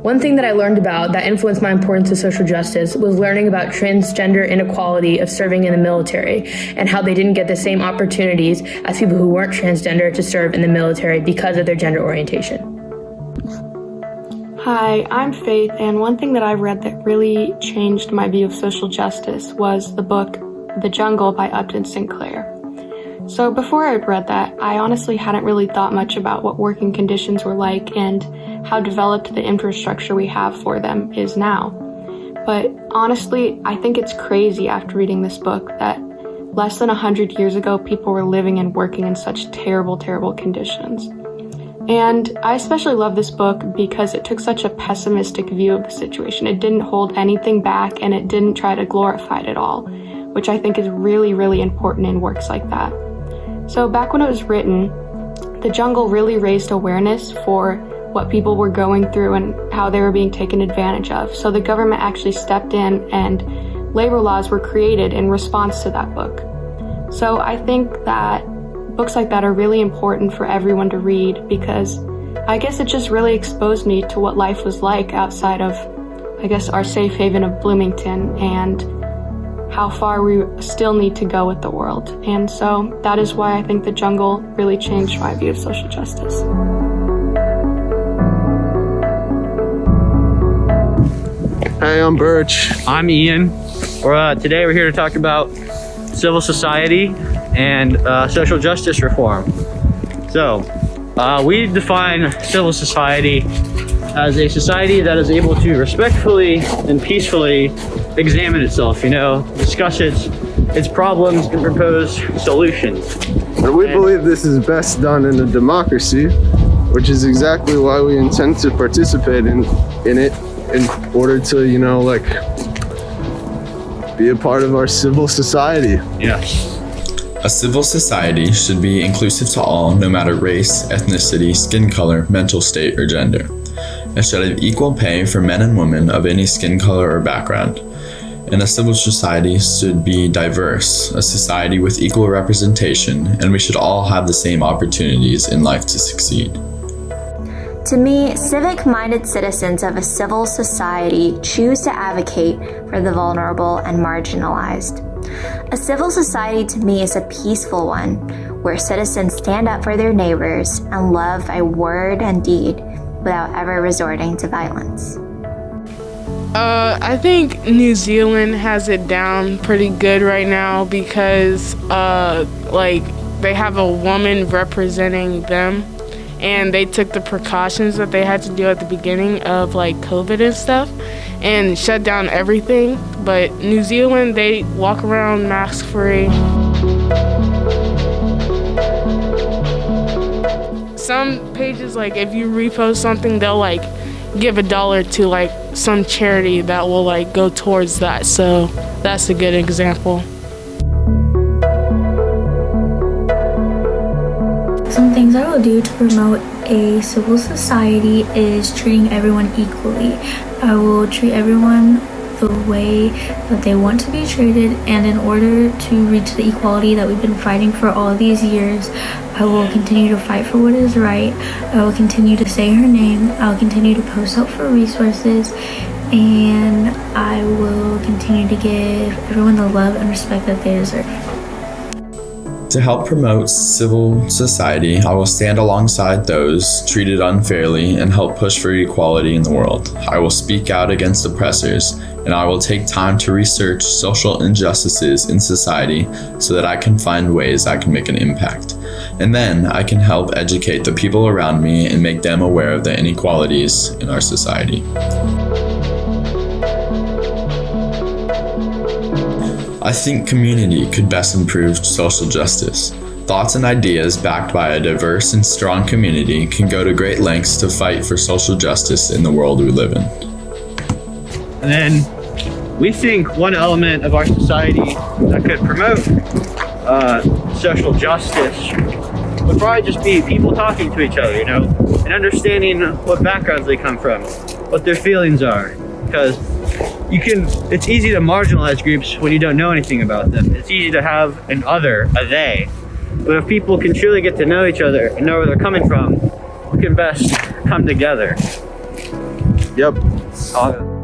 One thing that I learned about that influenced my importance to social justice was learning about transgender inequality of serving in the military and how they didn't get the same opportunities as people who weren't transgender to serve in the military because of their gender orientation. Hi, I'm Faith, and one thing that I read that really changed my view of social justice was the book The Jungle by Upton Sinclair. So before I'd read that, I honestly hadn't really thought much about what working conditions were like and how developed the infrastructure we have for them is now. But honestly, I think it's crazy after reading this book that less than 100 years ago, people were living and working in such terrible, terrible conditions. And I especially love this book because it took such a pessimistic view of the situation. It didn't hold anything back and it didn't try to glorify it at all, which I think is really, really important in works like that. So back when it was written, The Jungle really raised awareness for what people were going through and how they were being taken advantage of. So the government actually stepped in and labor laws were created in response to that book. So I think that books like that are really important for everyone to read because I guess it just really exposed me to what life was like outside of, I guess, our safe haven of Bloomington and how far we still need to go with the world. And so that is why I think The Jungle really changed my view of social justice. Hey, I'm Birch. I'm Ian. Today we're here to talk about civil society and social justice reform. So, we define civil society as a society that is able to respectfully and peacefully examine itself, discuss its problems and propose solutions. And we believe this is best done in a democracy, which is exactly why we intend to participate in it in order to, be a part of our civil society. Yes. A civil society should be inclusive to all, no matter race, ethnicity, skin color, mental state, or gender. It should have equal pay for men and women of any skin color or background. And a civil society should be diverse, a society with equal representation, and we should all have the same opportunities in life to succeed. To me, civic-minded citizens of a civil society choose to advocate for the vulnerable and marginalized. A civil society to me is a peaceful one, where citizens stand up for their neighbors and love by word and deed without ever resorting to violence. I think New Zealand has it down pretty good right now because they have a woman representing them. And they took the precautions that they had to do at the beginning of COVID and stuff and shut down everything. But New Zealand, they walk around mask free. Some pages, if you repost something, they'll give $1 to some charity that will go towards that. So that's a good example. Some things I will do to promote a civil society is treating everyone equally. I will treat everyone the way that they want to be treated, and in order to reach the equality that we've been fighting for all these years, I will continue to fight for what is right. I will continue to say her name. I will continue to post up for resources, and I will continue to give everyone the love and respect that they deserve. To help promote civil society, I will stand alongside those treated unfairly and help push for equality in the world. I will speak out against oppressors, and I will take time to research social injustices in society so that I can find ways I can make an impact. And then I can help educate the people around me and make them aware of the inequalities in our society. I think community could best improve social justice. Thoughts and ideas backed by a diverse and strong community can go to great lengths to fight for social justice in the world we live in. And then we think one element of our society that could promote social justice would probably just be people talking to each other, and understanding what backgrounds they come from, what their feelings are. Because it's easy to marginalize groups when you don't know anything about them. It's easy to have an other, a they. But if people can truly get to know each other and know where they're coming from, we can best come together. Yep. Okay.